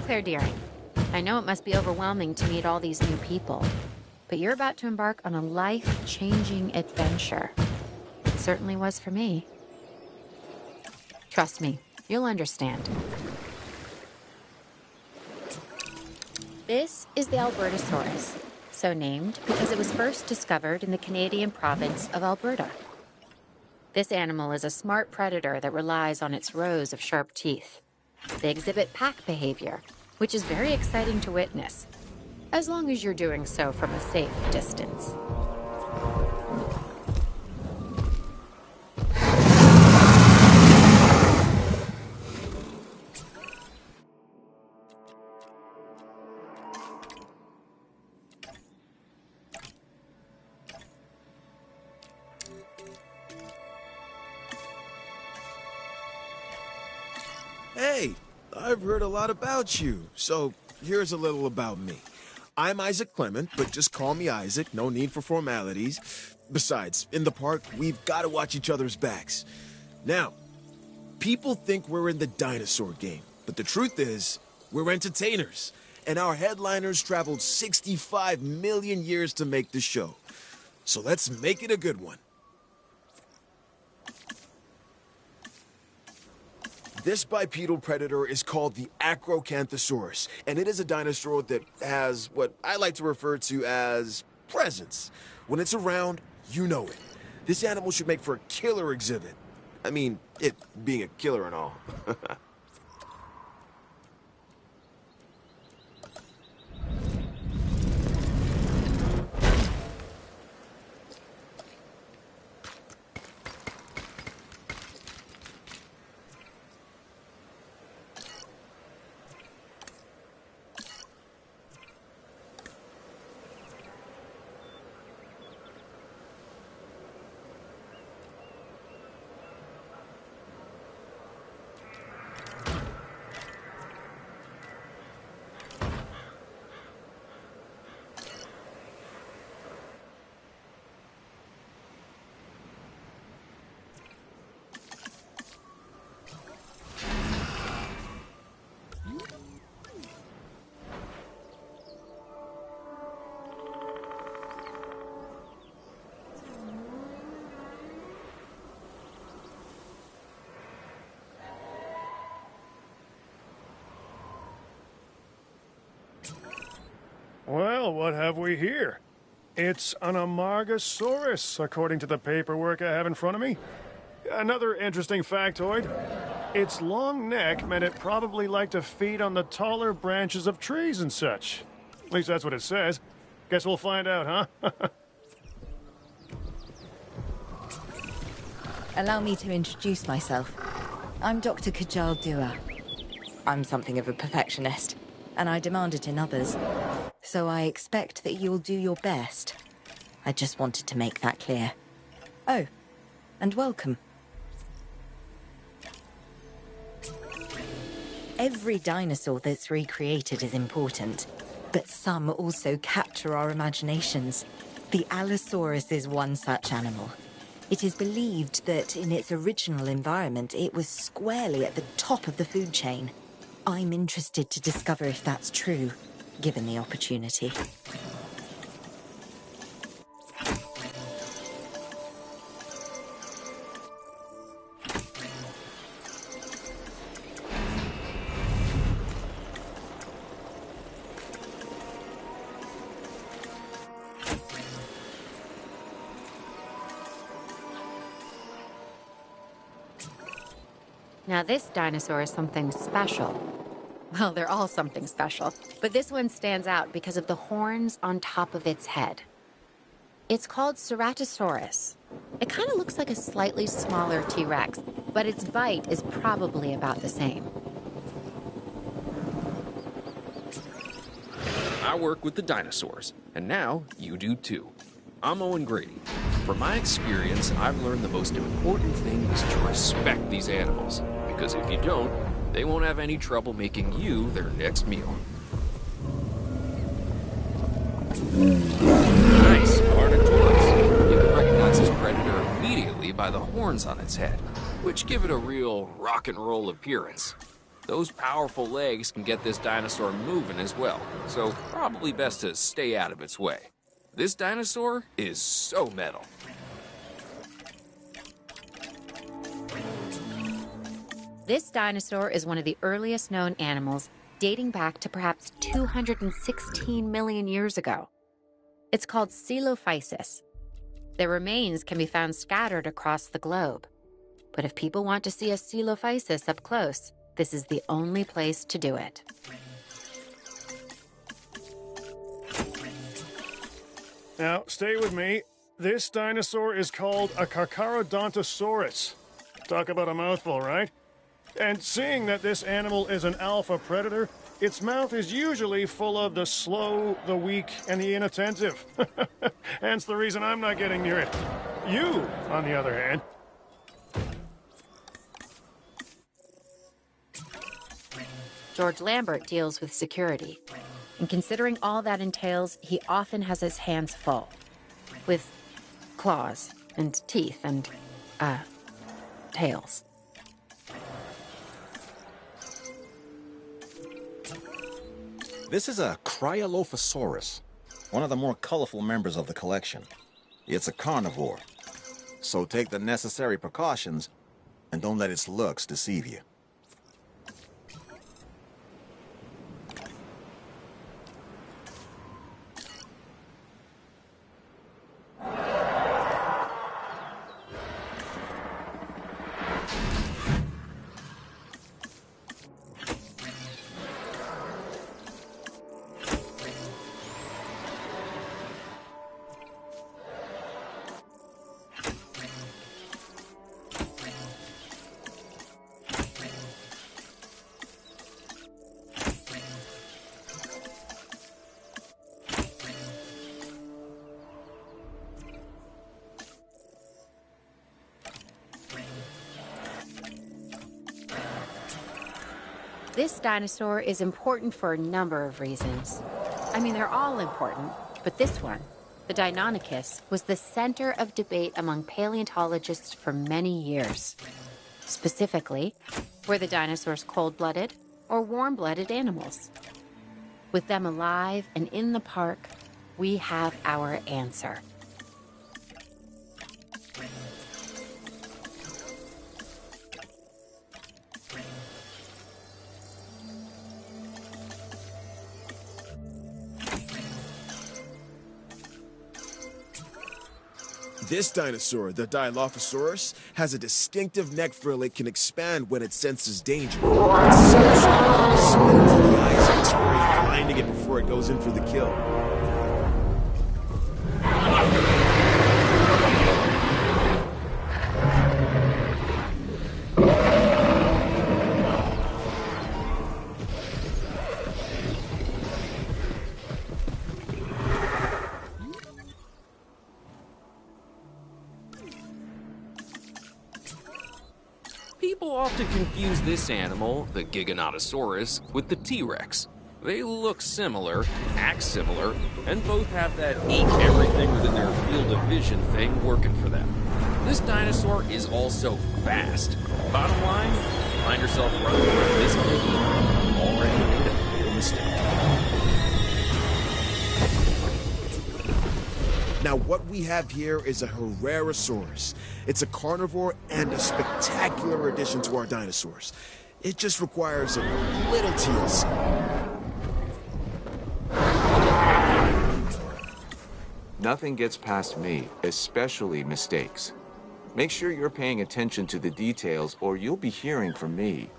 Claire Deering. I know it must be overwhelming to meet all these new people, but you're about to embark on a life-changing adventure. It certainly was for me. Trust me, you'll understand. This is the Albertosaurus, so named because it was first discovered in the Canadian province of Alberta. This animal is a smart predator that relies on its rows of sharp teeth. They exhibit pack behavior, which is very exciting to witness, as long as you're doing so from a safe distance. Hey, I've heard a lot about you, so here's a little about me. I'm Isaac Clement, but just call me Isaac, no need for formalities. Besides, in the park, we've got to watch each other's backs. Now, people think we're in the dinosaur game, but the truth is, we're entertainers, and our headliners traveled 65 million years to make the show. So let's make it a good one. This bipedal predator is called the Acrocanthosaurus, and it is a dinosaur that has what I like to refer to as presence. When it's around, you know it. This animal should make for a killer exhibit. I mean, it being a killer and all. Well, what have we here? It's an Amargasaurus, according to the paperwork I have in front of me. Another interesting factoid. Its long neck meant it probably liked to feed on the taller branches of trees and such. At least that's what it says. Guess we'll find out, huh? Allow me to introduce myself. I'm Dr. Kajal Dua. I'm something of a perfectionist, and I demand it in others. So I expect that you'll do your best. I just wanted to make that clear. Oh, and welcome. Every dinosaur that's recreated is important, but some also capture our imaginations. The Allosaurus is one such animal. It is believed that in its original environment, it was squarely at the top of the food chain. I'm interested to discover if that's true, given the opportunity. Now this dinosaur is something special. Well, they're all something special, but this one stands out because of the horns on top of its head. It's called Ceratosaurus. It kind of looks like a slightly smaller T-Rex, but its bite is probably about the same. I work with the dinosaurs, and now you do too. I'm Owen Grady. From my experience, I've learned the most important thing is to respect these animals, because if you don't, they won't have any trouble making you their next meal. Nice, Arctosaurus. You can recognize this predator immediately by the horns on its head, which give it a real rock and roll appearance. Those powerful legs can get this dinosaur moving as well, so probably best to stay out of its way. This dinosaur is so metal. This dinosaur is one of the earliest known animals, dating back to perhaps 216 million years ago. It's called Coelophysis. Their remains can be found scattered across the globe. But if people want to see a Coelophysis up close, this is the only place to do it. Now, stay with me. This dinosaur is called a Carcharodontosaurus. Talk about a mouthful, right? And seeing that this animal is an alpha predator, its mouth is usually full of the slow, the weak, and the inattentive. Hence the reason I'm not getting near it. You, on the other hand. George Lambert deals with security. And considering all that entails, he often has his hands full. With claws and teeth and, tails. This is a Cryolophosaurus, one of the more colorful members of the collection. It's a carnivore, so take the necessary precautions and don't let its looks deceive you. This dinosaur is important for a number of reasons. I mean, they're all important, but this one, the Deinonychus, was the center of debate among paleontologists for many years. Specifically, were the dinosaurs cold-blooded or warm-blooded animals? With them alive and in the park, we have our answer. This dinosaur, the Dilophosaurus, has a distinctive neck frill it can expand when it senses danger. It's so strong, it spins in the eyes of its prey, blinding it before it goes in for the kill. People often confuse this animal, the Giganotosaurus, with the T-Rex. They look similar, act similar, and both have that eat everything within their field of vision thing working for them. This dinosaur is also fast. Bottom line, you find yourself running from this big, you've already made a fatal mistake. Now, what we have here is a Herrerasaurus. It's a carnivore and a spectacular addition to our dinosaurs. It just requires a little TLC. Nothing gets past me, especially mistakes. Make sure you're paying attention to the details or you'll be hearing from me.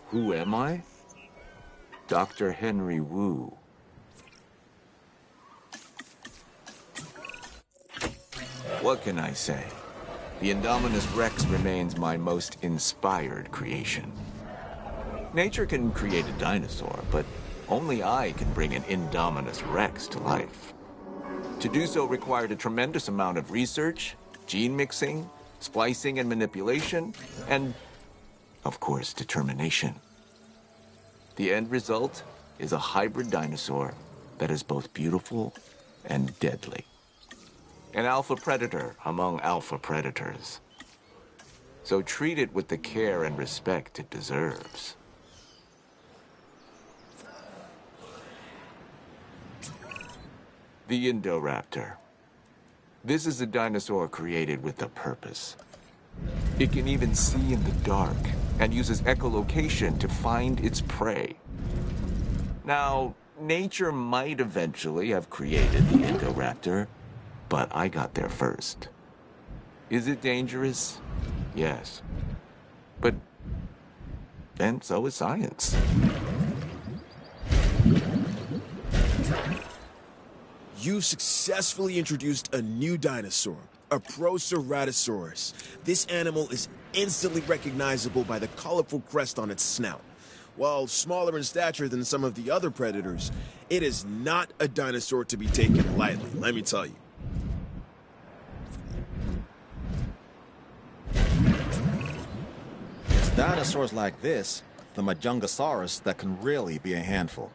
Who am I? Dr. Henry Wu. What can I say? The Indominus Rex remains my most inspired creation. Nature can create a dinosaur, but only I can bring an Indominus Rex to life. To do so required a tremendous amount of research, gene mixing, splicing and manipulation, and, of course, determination. The end result is a hybrid dinosaur that is both beautiful and deadly. An alpha predator among alpha predators. So treat it with the care and respect it deserves. The Indoraptor. This is a dinosaur created with a purpose. It can even see in the dark and uses echolocation to find its prey. Now, nature might eventually have created the Indoraptor, but I got there first. Is it dangerous? Yes. But then so is science. You've successfully introduced a new dinosaur, a Proceratosaurus. This animal is instantly recognizable by the colorful crest on its snout. While smaller in stature than some of the other predators, it is not a dinosaur to be taken lightly, let me tell you. It's dinosaurs like this, the Majungasaurus, that can really be a handful.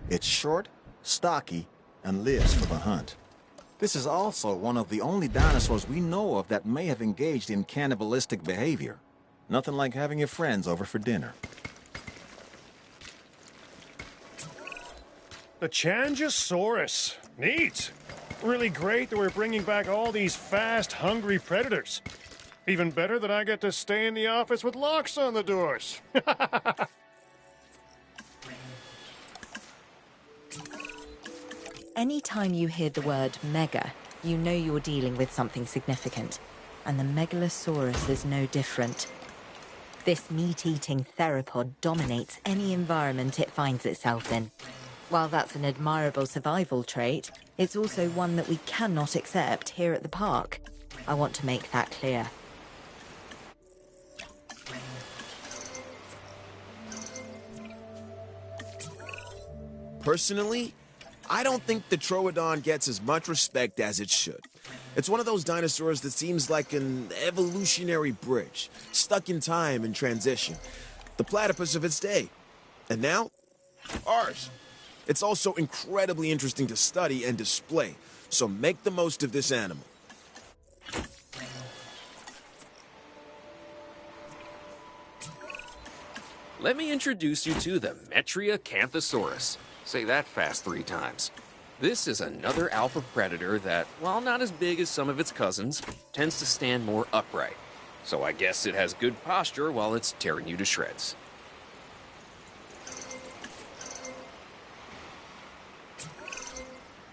It's short, stocky, and lives for the hunt. This is also one of the only dinosaurs we know of that may have engaged in cannibalistic behavior. Nothing like having your friends over for dinner. The Changosaurus. Neat. Really great that we're bringing back all these fast, hungry predators. Even better that I get to stay in the office with locks on the doors. Anytime you hear the word mega, you know you're dealing with something significant. And the Megalosaurus is no different. This meat-eating theropod dominates any environment it finds itself in. While that's an admirable survival trait, it's also one that we cannot accept here at the park. I want to make that clear. Personally, I don't think the Troodon gets as much respect as it should. It's one of those dinosaurs that seems like an evolutionary bridge, stuck in time and transition. The platypus of its day. And now, ours. It's also incredibly interesting to study and display, so make the most of this animal. Let me introduce you to the Metriacanthosaurus. Say that fast 3 times. This is another alpha predator that, while not as big as some of its cousins, tends to stand more upright. So I guess it has good posture while it's tearing you to shreds.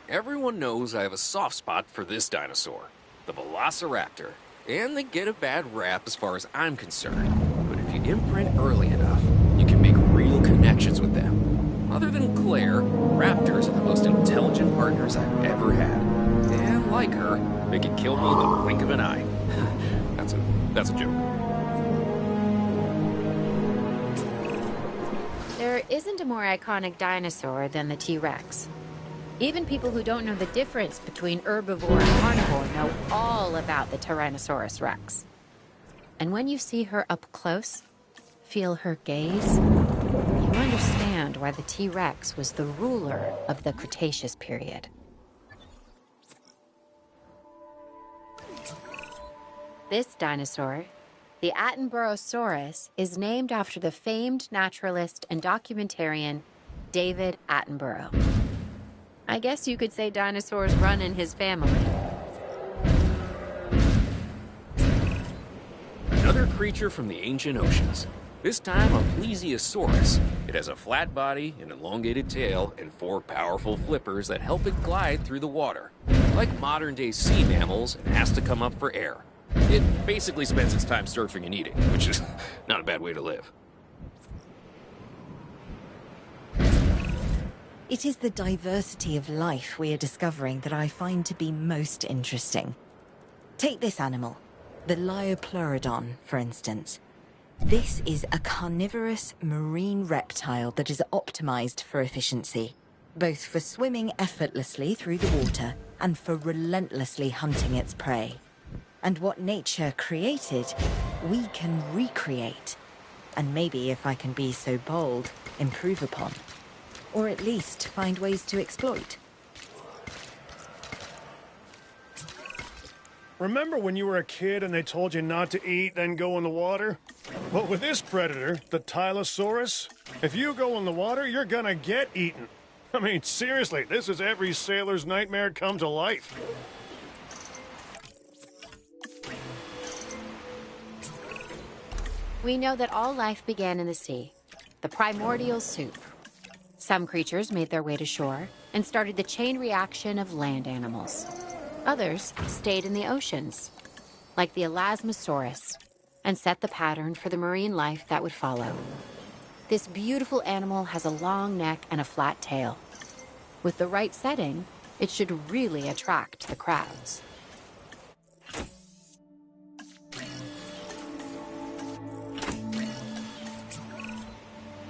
Everyone knows I have a soft spot for this dinosaur. the Velociraptor. And they get a bad rap as far as I'm concerned. But if you imprint early enough, you can make real connections with them. Other than Claire, raptors are the most intelligent partners I've ever had. And like her, they can kill me in the blink of an eye. That's a joke. There isn't a more iconic dinosaur than the T-Rex. Even people who don't know the difference between herbivore and carnivore know all about the Tyrannosaurus Rex. And when you see her up close, feel her gaze, you understand why the T-Rex was the ruler of the Cretaceous period. This dinosaur, the Attenboroughsaurus, is named after the famed naturalist and documentarian David Attenborough. I guess you could say dinosaurs run in his family. Another creature from the ancient oceans. This time a Plesiosaurus. It has a flat body, an elongated tail, and 4 powerful flippers that help it glide through the water. Like modern-day sea mammals, it has to come up for air. It basically spends its time surfing and eating, which is not a bad way to live. It is the diversity of life we are discovering that I find to be most interesting. Take this animal, the Liopleurodon, for instance. This is a carnivorous marine reptile that is optimized for efficiency, both for swimming effortlessly through the water and for relentlessly hunting its prey. And what nature created, we can recreate. And maybe, if I can be so bold, improve upon. Or at least find ways to exploit. Remember when you were a kid and they told you not to eat, then go in the water? Well, with this predator, the Tylosaurus, if you go in the water, you're gonna get eaten. I mean, seriously, this is every sailor's nightmare come to life. We know that all life began in the sea, the primordial soup. Some creatures made their way to shore and started the chain reaction of land animals. Others stayed in the oceans, like the Elasmosaurus, and set the pattern for the marine life that would follow. This beautiful animal has a long neck and a flat tail. With the right setting, it should really attract the crowds.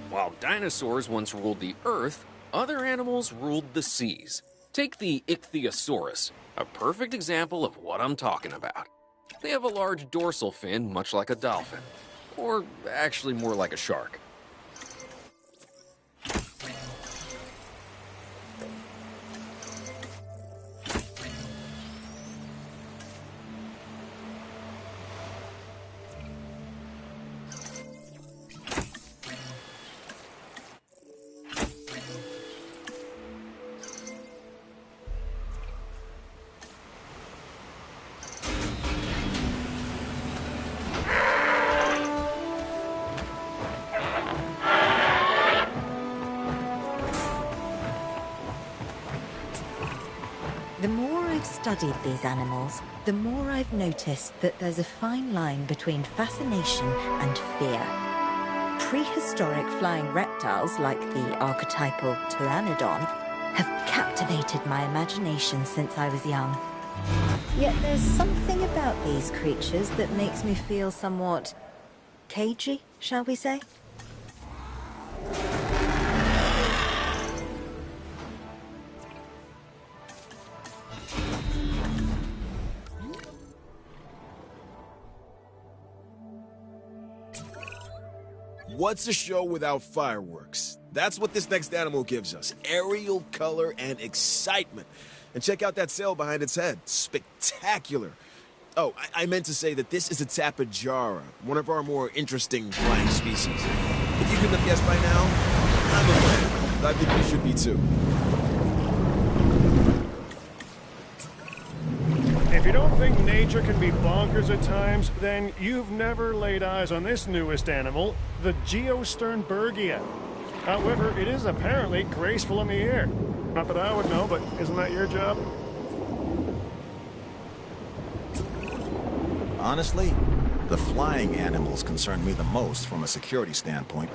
While dinosaurs once ruled the earth, other animals ruled the seas. Take the Ichthyosaurus, a perfect example of what I'm talking about. They have a large dorsal fin, much like a dolphin. Or actually more like a shark. The more I've studied these animals, the more I've noticed that there's a fine line between fascination and fear. Prehistoric flying reptiles like the archetypal pteranodon have captivated my imagination since I was young. Yet there's something about these creatures that makes me feel somewhat cagey, shall we say? What's a show without fireworks? That's what this next animal gives us. Aerial color and excitement. And check out that sail behind its head. Spectacular. Oh, I meant to say that this is a Tapejara, one of our more interesting flying species. If you couldn't have guessed by now, I'm a fan. I think you should be too. If you don't think nature can be bonkers at times, then you've never laid eyes on this newest animal, the Geosternbergia. However, it is apparently graceful in the air. Not that I would know, but isn't that your job? Honestly, the flying animals concern me the most from a security standpoint.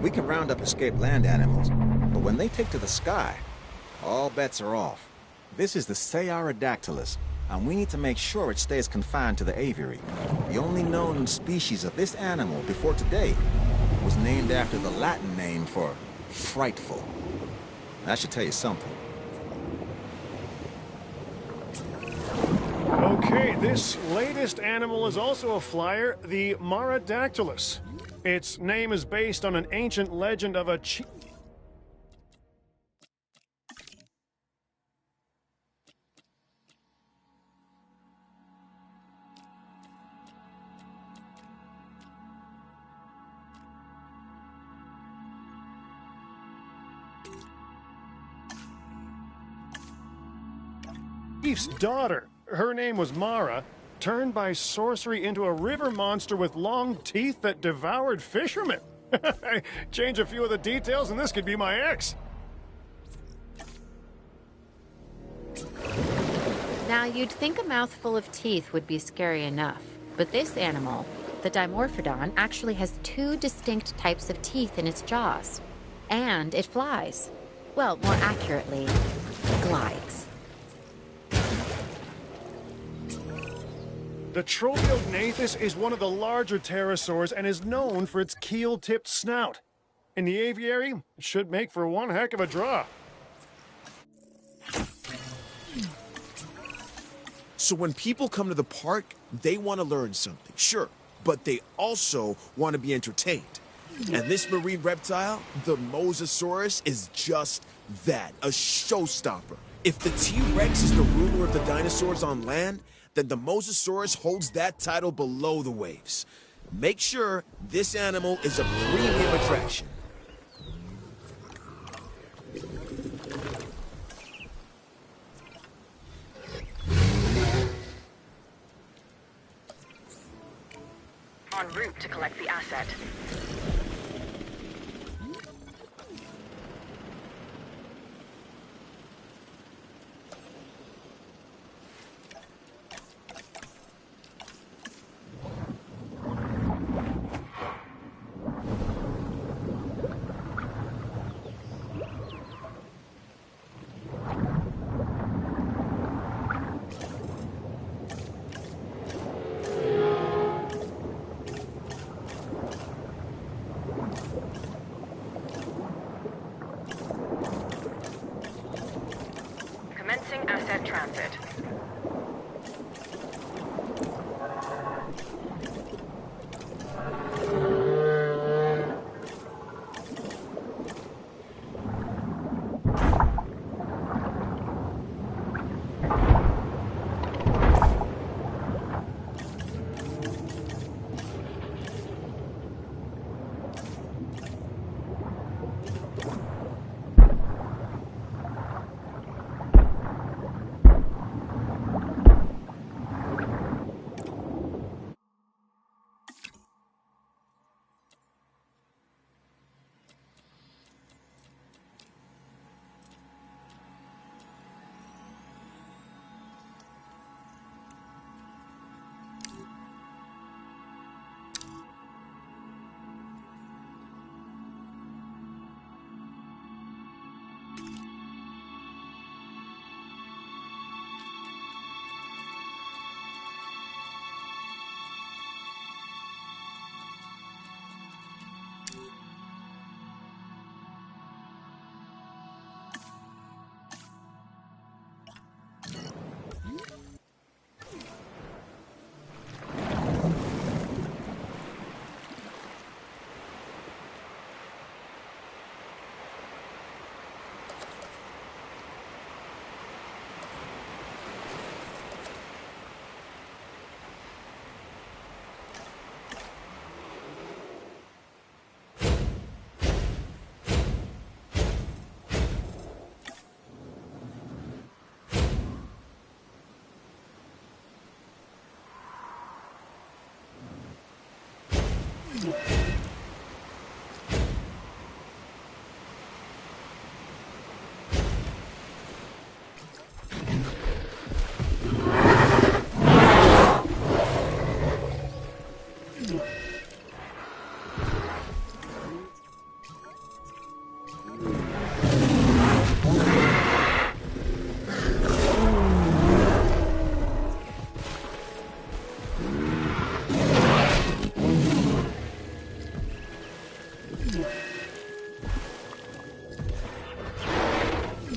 We can round up escaped land animals, but when they take to the sky, all bets are off. This is the Seiarodactylus, and we need to make sure it stays confined to the aviary. The only known species of this animal before today was named after the Latin name for frightful. That should tell you something. Okay, this latest animal is also a flyer, the Marodactylus. Its name is based on an ancient legend of a chief's daughter. Her name was Mara, turned by sorcery into a river monster with long teeth that devoured fishermen. Change a few of the details and this could be my ex. Now, you'd think a mouthful of teeth would be scary enough, but this animal, the Dimorphodon, actually has two distinct types of teeth in its jaws. And it flies. Well, more accurately, glides. The Troleognathus is one of the larger pterosaurs and is known for its keel-tipped snout. In the aviary, it should make for one heck of a draw. So when people come to the park, they want to learn something, sure, but they also want to be entertained. And this marine reptile, the Mosasaurus, is just that, a showstopper. If the T-Rex is the ruler of the dinosaurs on land, then the Mosasaurus holds that title below the waves. Make sure this animal is a premium attraction. En route to collect the asset. Commencing asset transit.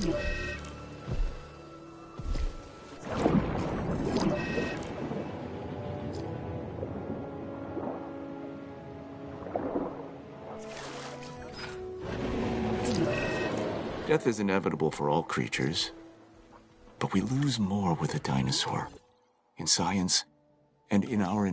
Death is inevitable for all creatures, but we lose more with a dinosaur. In science, and in our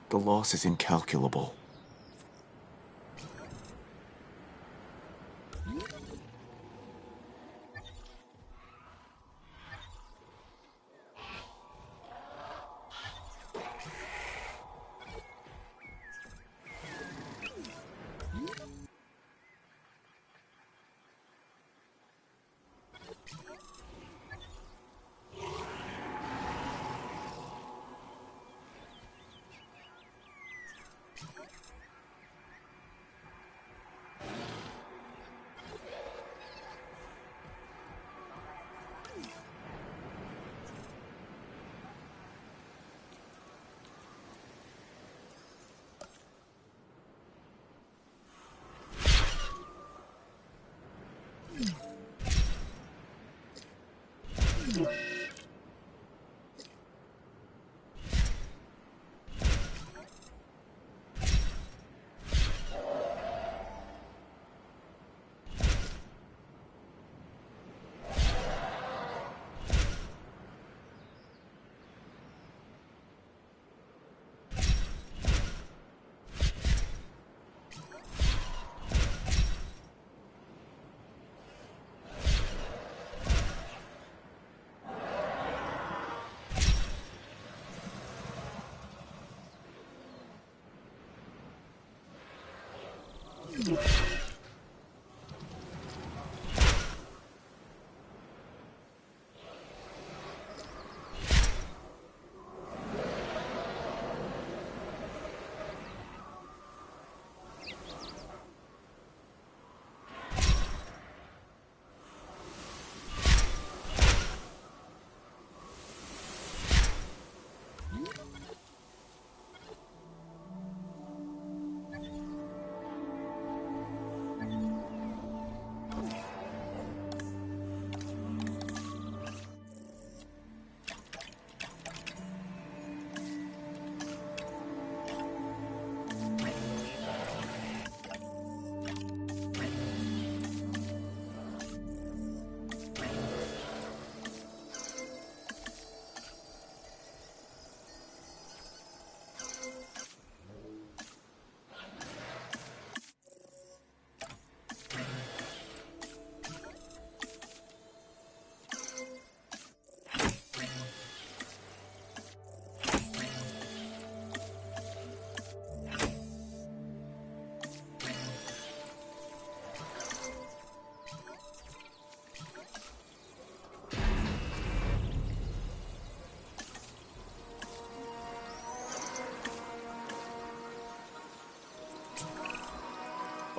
The loss is incalculable.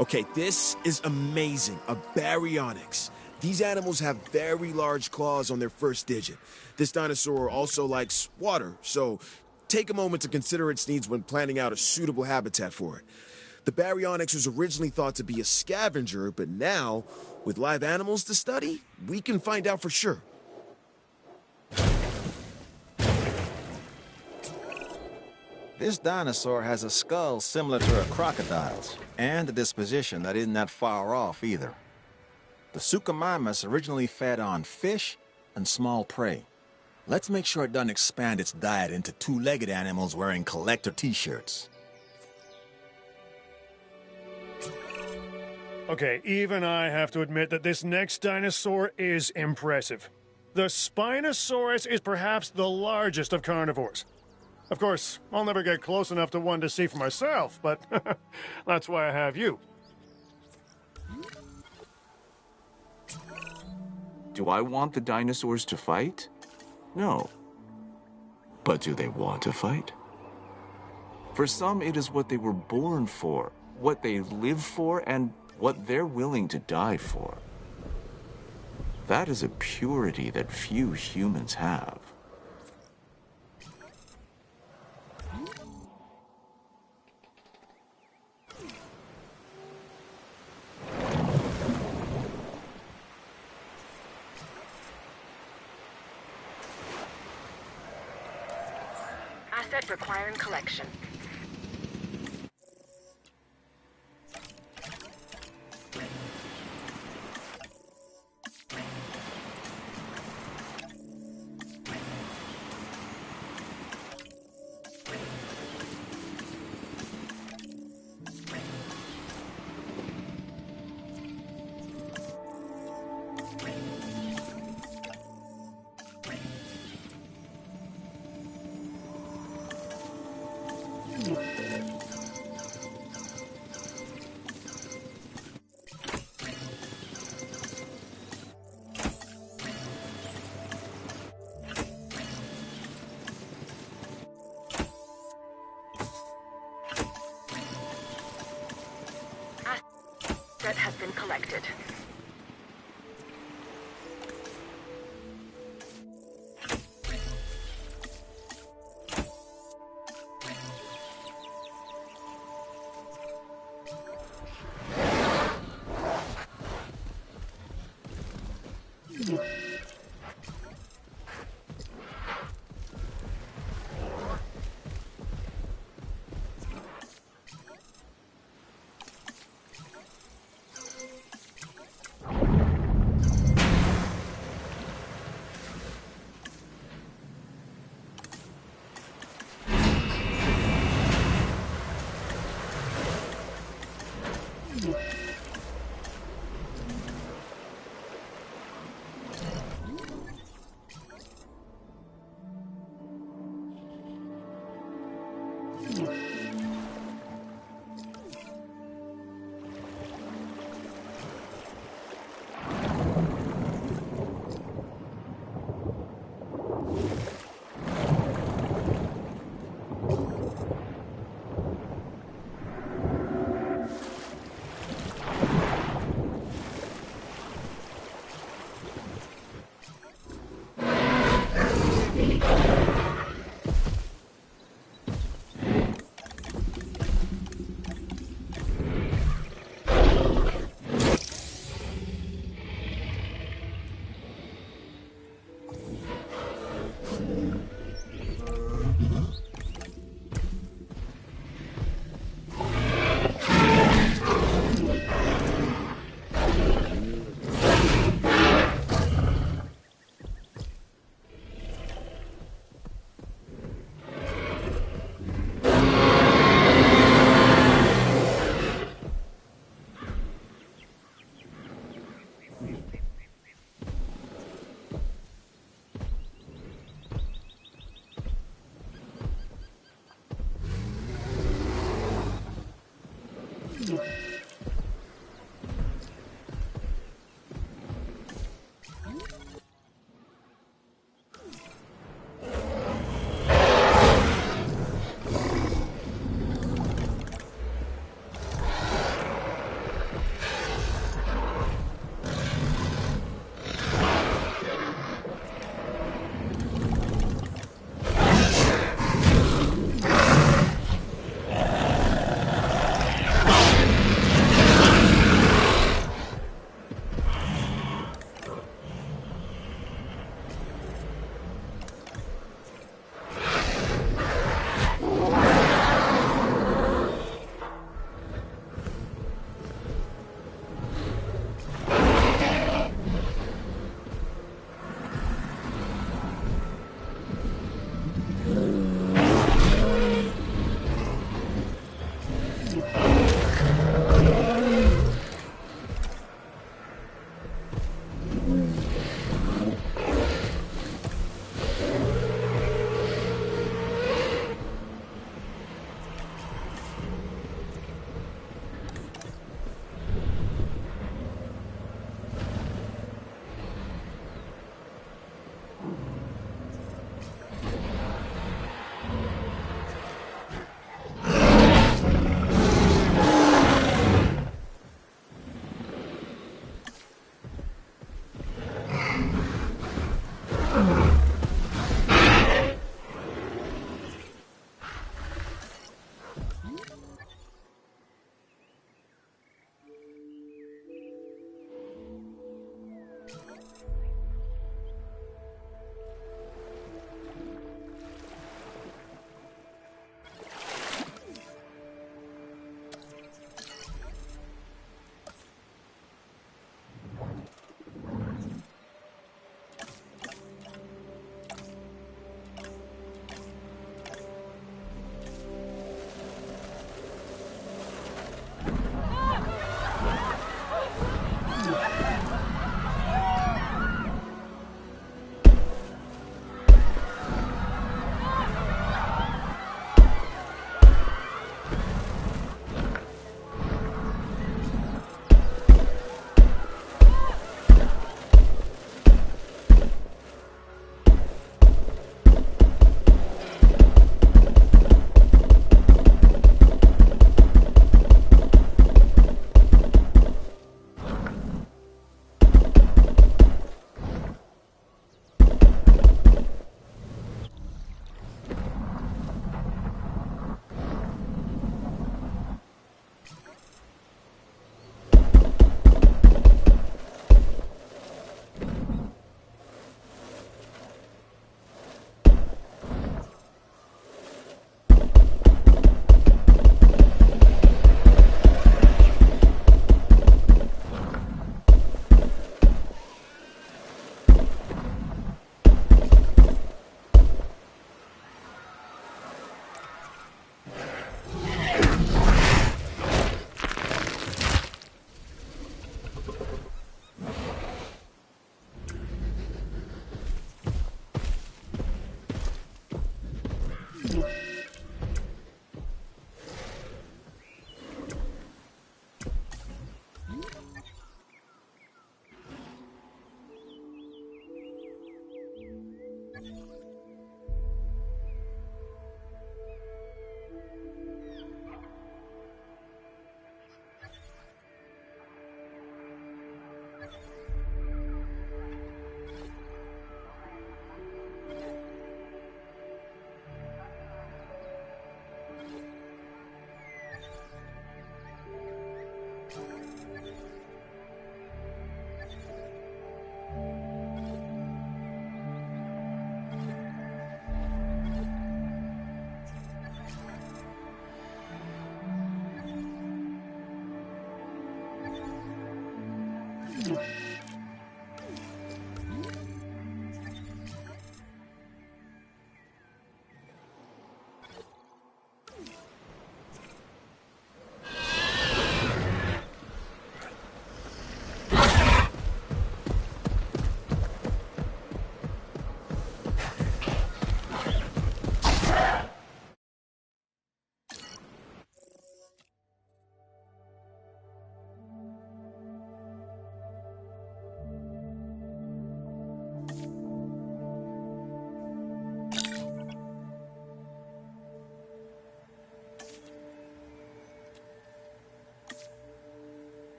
Okay, this is amazing. A baryonyx. These animals have very large claws on their first digit. This dinosaur also likes water, so take a moment to consider its needs when planning out a suitable habitat for it. The baryonyx was originally thought to be a scavenger, but now, with live animals to study, we can find out for sure. This dinosaur has a skull similar to a crocodile's, and a disposition that isn't that far off either. The Suchomimus originally fed on fish and small prey. Let's make sure it doesn't expand its diet into two-legged animals wearing collector t-shirts. Okay, even I have to admit that this next dinosaur is impressive. The Spinosaurus is perhaps the largest of carnivores. Of course, I'll never get close enough to one to see for myself, but that's why I have you. Do I want the dinosaurs to fight? No. But do they want to fight? For some, it is what they were born for, what they live for, and what they're willing to die for. That is a purity that few humans have. Asset requiring collection. Asset has been collected.